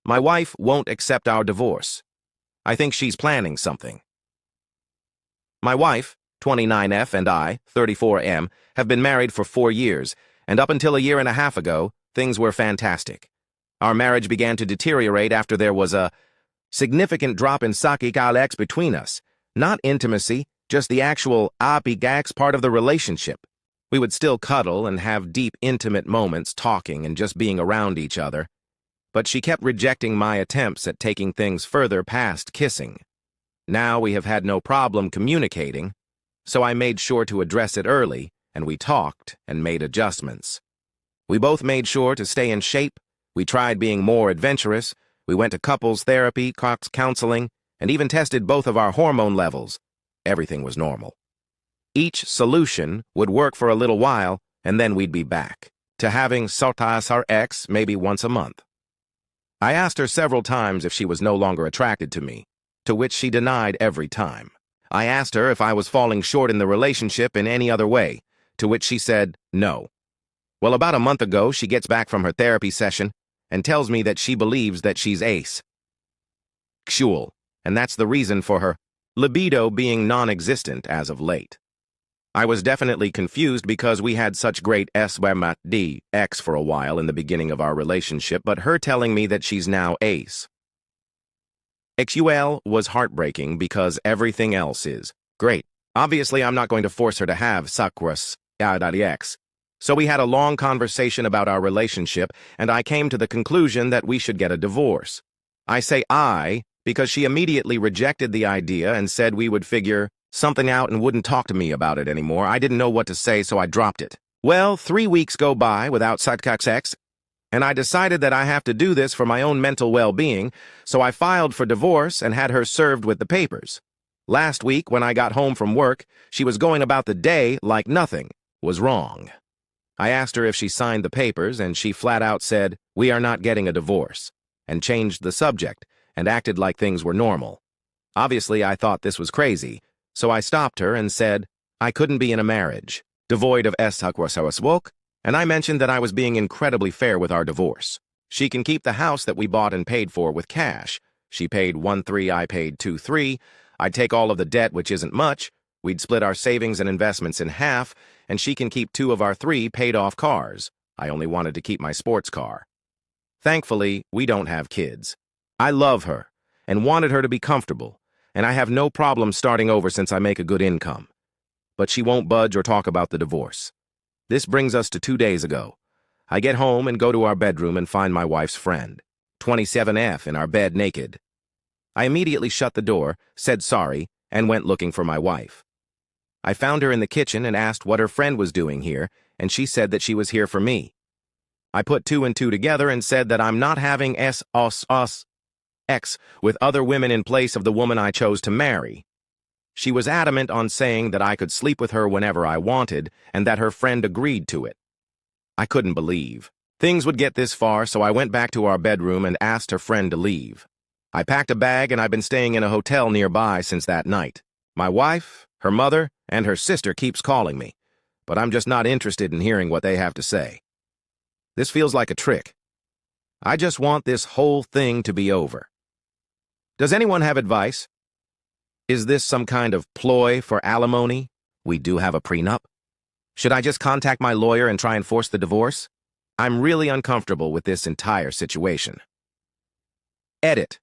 My wife won't accept our divorce. I think she's planning something. My wife, 29F, and I, 34M, have been married for 4 years, and up until a year and a half ago, things were fantastic. Our marriage began to deteriorate after there was a significant drop in sakikalex between us. Not intimacy, just the actual apigax part of the relationship. We would still cuddle and have deep, intimate moments talking and just being around each other. But she kept rejecting my attempts at taking things further past kissing. Now we have had no problem communicating, so I made sure to address it early, and we talked and made adjustments. We both made sure to stay in shape. We tried being more adventurous. We went to couples therapy, counseling, and even tested both of our hormone levels. Everything was normal. Each solution would work for a little while, and then we'd be back to having sex maybe once a month. I asked her several times if she was no longer attracted to me, to which she denied every time. I asked her if I was falling short in the relationship in any other way, to which she said no. Well, about a month ago, she gets back from her therapy session and tells me that she believes that she's asexual, and that's the reason for her libido being non-existent as of late. I was definitely confused because we had such great SWMDX for a while in the beginning of our relationship, but her telling me that she's now asexual was heartbreaking because everything else is great. Obviously, I'm not going to force her to have SWMDX. So we had a long conversation about our relationship, and I came to the conclusion that we should get a divorce. I say I because she immediately rejected the idea and said we would figure something out and wouldn't talk to me about it anymore. I didn't know what to say, so I dropped it. Well, 3 weeks go by without sex, and I decided that I have to do this for my own mental well-being, so I filed for divorce and had her served with the papers. Last week, when I got home from work, she was going about the day like nothing was wrong. I asked her if she signed the papers, and she flat out said, "We are not getting a divorce," and changed the subject and acted like things were normal. Obviously, I thought this was crazy, so I stopped her and said I couldn't be in a marriage devoid of woke, and I mentioned that I was being incredibly fair with our divorce. She can keep the house that we bought and paid for with cash. She paid 1-3, I paid 2-3. I'd take all of the debt, which isn't much. We'd split our savings and investments in half, and she can keep 2 of our 3 paid-off cars. I only wanted to keep my sports car. Thankfully, we don't have kids. I love her and wanted her to be comfortable, and I have no problem starting over since I make a good income. But she won't budge or talk about the divorce. This brings us to 2 days ago. I get home and go to our bedroom and find my wife's friend, 27F, in our bed naked. I immediately shut the door, said sorry, and went looking for my wife. I found her in the kitchen and asked what her friend was doing here, and she said that she was here for me. I put 2 and 2 together and said that I'm not having sex with other women in place of the woman I chose to marry. She was adamant on saying that I could sleep with her whenever I wanted and that her friend agreed to it. I couldn't believe things would get this far, so I went back to our bedroom and asked her friend to leave. I packed a bag and I've been staying in a hotel nearby since that night. My wife, her mother, and her sister keeps calling me, but I'm just not interested in hearing what they have to say. This feels like a trick. I just want this whole thing to be over. Does anyone have advice? Is this some kind of ploy for alimony? We do have a prenup. Should I just contact my lawyer and try and force the divorce? I'm really uncomfortable with this entire situation. Edit.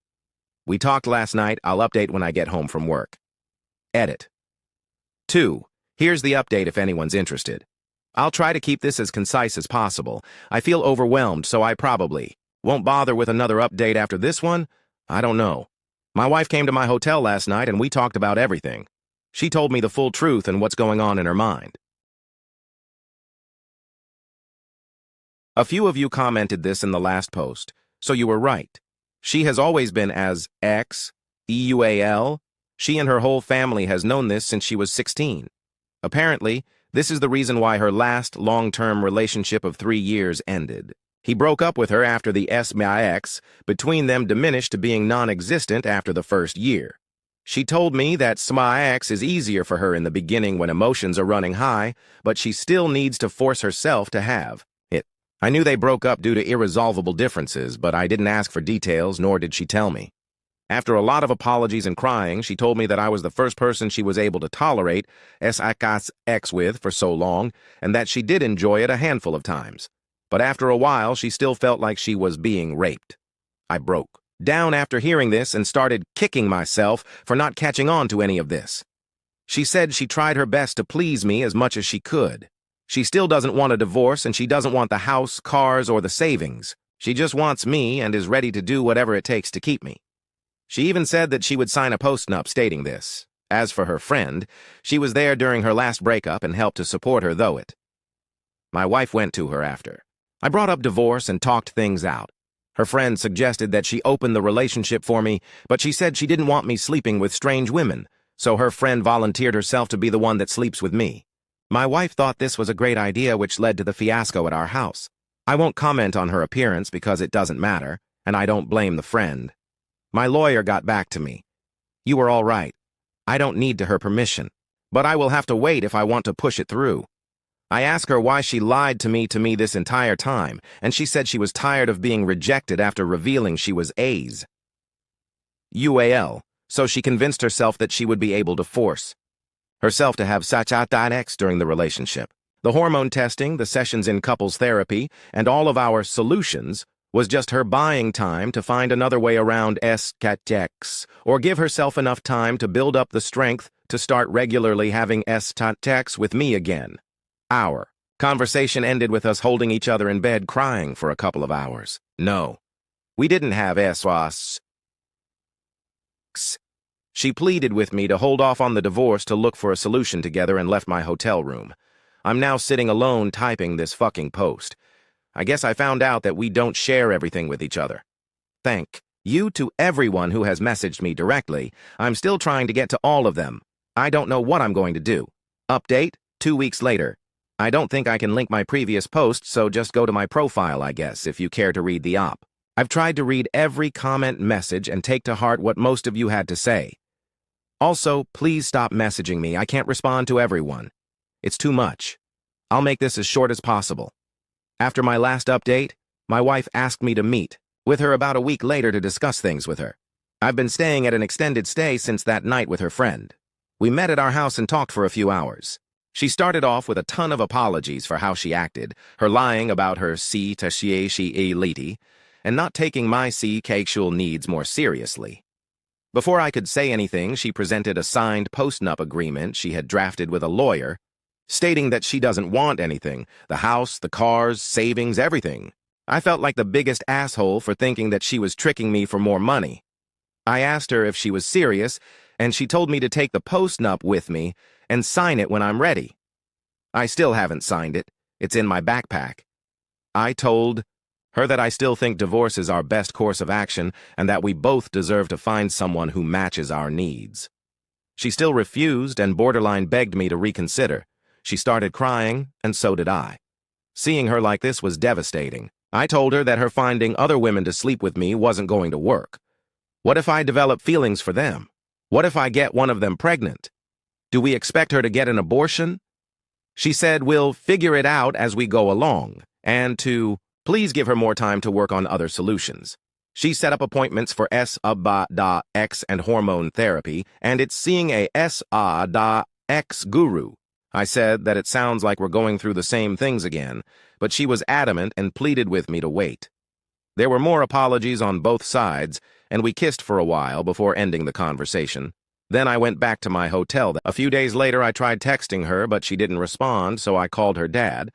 We talked last night. I'll update when I get home from work. Edit. 2. Here's the update if anyone's interested. I'll try to keep this as concise as possible. I feel overwhelmed, so I probably won't bother with another update after this one. I don't know. My wife came to my hotel last night and we talked about everything. She told me the full truth and what's going on in her mind. A few of you commented this in the last post, so you were right. She has always been as ex-EUAL. She and her whole family has known this since she was 16. Apparently, this is the reason why her last long-term relationship of 3 years ended. He broke up with her after the SMIX between them diminished to being non-existent after the first year. She told me that SMIX is easier for her in the beginning when emotions are running high, but she still needs to force herself to have it. I knew they broke up due to irresolvable differences, but I didn't ask for details, nor did she tell me. After a lot of apologies and crying, she told me that I was the first person she was able to tolerate sex with for so long, and that she did enjoy it a handful of times. But after a while, she still felt like she was being raped. I broke down after hearing this and started kicking myself for not catching on to any of this. She said she tried her best to please me as much as she could. She still doesn't want a divorce, and she doesn't want the house, cars, or the savings. She just wants me and is ready to do whatever it takes to keep me. She even said that she would sign a post-nup stating this. As for her friend, she was there during her last breakup and helped to support her through it. My wife went to her after. I brought up divorce and talked things out. Her friend suggested that she open the relationship for me, but she said she didn't want me sleeping with strange women, so her friend volunteered herself to be the one that sleeps with me. My wife thought this was a great idea, which led to the fiasco at our house. I won't comment on her appearance because it doesn't matter, and I don't blame the friend. My lawyer got back to me. You were all right. I don't need her permission, but I will have to wait if I want to push it through. I asked her why she lied to me this entire time, and she said she was tired of being rejected after revealing she was A's. UAL, so she convinced herself that she would be able to force herself to have sex during the relationship. The hormone testing, the sessions in couples therapy, and all of our solutions was just her buying time to find another way around sex, or give herself enough time to build up the strength to start regularly having sex with me again. Our conversation ended with us holding each other in bed crying for a couple of hours. No, we didn't have sex. She pleaded with me to hold off on the divorce to look for a solution together and left my hotel room. I'm now sitting alone typing this fucking post. I guess I found out that we don't share everything with each other. Thank you to everyone who has messaged me directly. I'm still trying to get to all of them. I don't know what I'm going to do. Update, 2 weeks later. I don't think I can link my previous post, so just go to my profile, I guess, if you care to read the op. I've tried to read every comment message and take to heart what most of you had to say. Also, please stop messaging me. I can't respond to everyone. It's too much. I'll make this as short as possible. After my last update, my wife asked me to meet with her about a week later to discuss things with her. I've been staying at an extended stay since that night with her friend. We met at our house and talked for a few hours. She started off with a ton of apologies for how she acted, her lying about her infidelity, and not taking my sexual needs more seriously. Before I could say anything, she presented a signed post-nup agreement she had drafted with a lawyer, stating that she doesn't want anything, the house, the cars, savings, everything. I felt like the biggest asshole for thinking that she was tricking me for more money. I asked her if she was serious, and she told me to take the post-nup with me and sign it when I'm ready. I still haven't signed it. It's in my backpack. I told her that I still think divorce is our best course of action and that we both deserve to find someone who matches our needs. She still refused and borderline begged me to reconsider. She started crying, and so did I. Seeing her like this was devastating. I told her that her finding other women to sleep with me wasn't going to work. What if I develop feelings for them? What if I get one of them pregnant? Do we expect her to get an abortion? She said we'll figure it out as we go along, and to please give her more time to work on other solutions. She set up appointments for X and hormone therapy, and it's seeing a X guru. I said that it sounds like we're going through the same things again, but she was adamant and pleaded with me to wait. There were more apologies on both sides, and we kissed for a while before ending the conversation. Then I went back to my hotel. A few days later, I tried texting her, but she didn't respond, so I called her dad.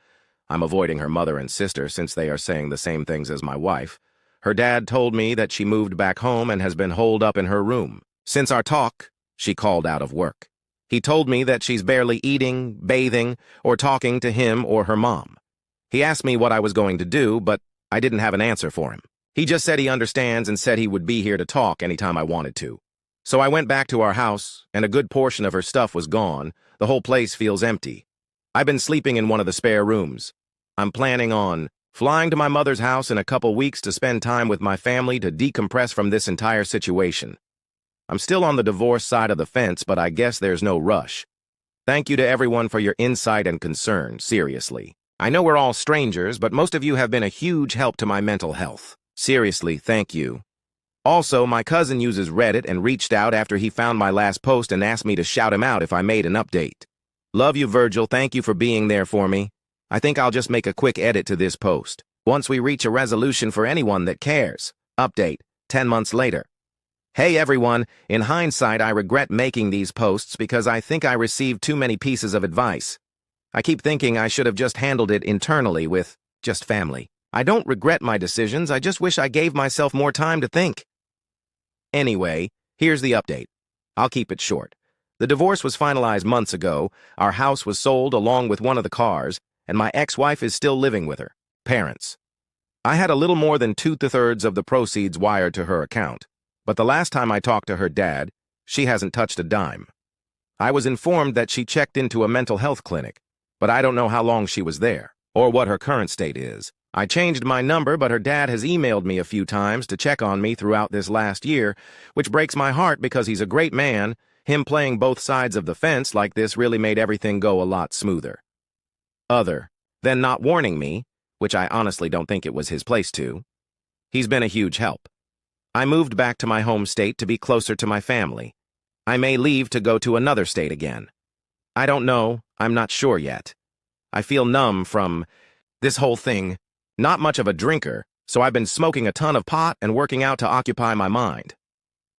I'm avoiding her mother and sister since they are saying the same things as my wife. Her dad told me that she moved back home and has been holed up in her room. Since our talk, she called out of work. He told me that she's barely eating, bathing, or talking to him or her mom. He asked me what I was going to do, but I didn't have an answer for him. He just said he understands and said he would be here to talk anytime I wanted to. So I went back to our house, and a good portion of her stuff was gone. The whole place feels empty. I've been sleeping in one of the spare rooms. I'm planning on flying to my mother's house in a couple weeks to spend time with my family to decompress from this entire situation. I'm still on the divorce side of the fence, but I guess there's no rush. Thank you to everyone for your insight and concern, seriously. I know we're all strangers, but most of you have been a huge help to my mental health. Seriously, thank you. Also, my cousin uses Reddit and reached out after he found my last post and asked me to shout him out if I made an update. Love you, Virgil. Thank you for being there for me. I think I'll just make a quick edit to this post. Once we reach a resolution for anyone that cares. Update, 10 months later. Hey everyone, in hindsight I regret making these posts because I think I received too many pieces of advice. I keep thinking I should have just handled it internally with just family. I don't regret my decisions, I just wish I gave myself more time to think. Anyway, here's the update. I'll keep it short. The divorce was finalized months ago, our house was sold along with one of the cars, and my ex-wife is still living with her parents. I had a little more than 2/3 of the proceeds wired to her account, but the last time I talked to her dad, she hasn't touched a dime. I was informed that she checked into a mental health clinic, but I don't know how long she was there, or what her current state is. I changed my number, but her dad has emailed me a few times to check on me throughout this last year, which breaks my heart because he's a great man. Him playing both sides of the fence like this really made everything go a lot smoother. Other than not warning me, which I honestly don't think it was his place to, he's been a huge help. I moved back to my home state to be closer to my family. I may leave to go to another state again. I don't know, I'm not sure yet. I feel numb from this whole thing. Not much of a drinker, so I've been smoking a ton of pot and working out to occupy my mind.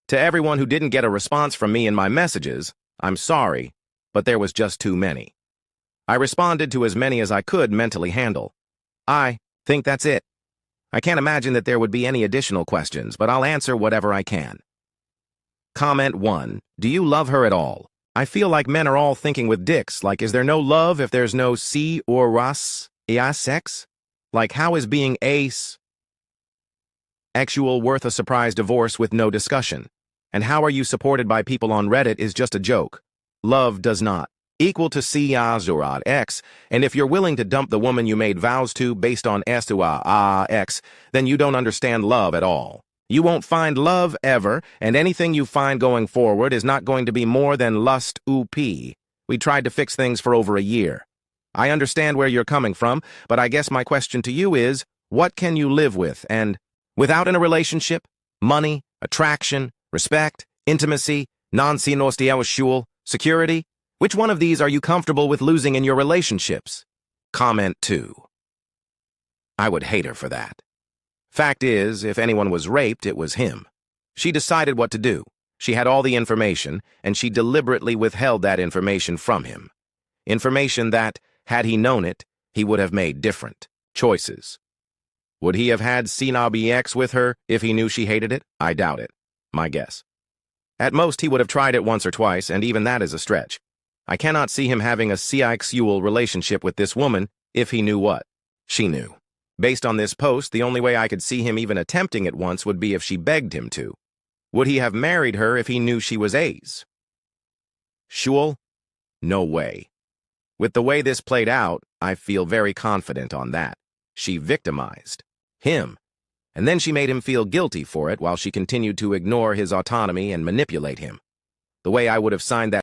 To everyone who didn't get a response from me in my messages, I'm sorry, but there was just too many. I responded to as many as I could mentally handle. I think that's it. I can't imagine that there would be any additional questions, but I'll answer whatever I can. Comment 1. Do you love her at all? I feel like men are all thinking with dicks, like is there no love if there's no C or ras, sex? Like how is being actual worth a surprise divorce with no discussion? And how are you supported by people on Reddit is just a joke. Love does not equal to C X, and if you're willing to dump the woman you made vows to based on X, then you don't understand love at all. You won't find love ever, and anything you find going forward is not going to be more than lust We tried to fix things for over a year. I understand where you're coming from, but I guess my question to you is, what can you live with and without in a relationship? Money, attraction, respect, intimacy, security? Which one of these are you comfortable with losing in your relationships? Comment 2. I would hate her for that. Fact is, if anyone was raped, it was him. She decided what to do. She had all the information, and she deliberately withheld that information from him. Information that, had he known it, he would have made different choices. Would he have had CNBX with her if he knew she hated it? I doubt it. My guess. At most, he would have tried it once or twice, and even that is a stretch. I cannot see him having a sexual relationship with this woman if he knew what she knew. Based on this post, the only way I could see him even attempting it once would be if she begged him to. Would he have married her if he knew she was asexual? No way. With the way this played out, I feel very confident on that. She victimized him, and then she made him feel guilty for it while she continued to ignore his autonomy and manipulate him. The way I would have signed that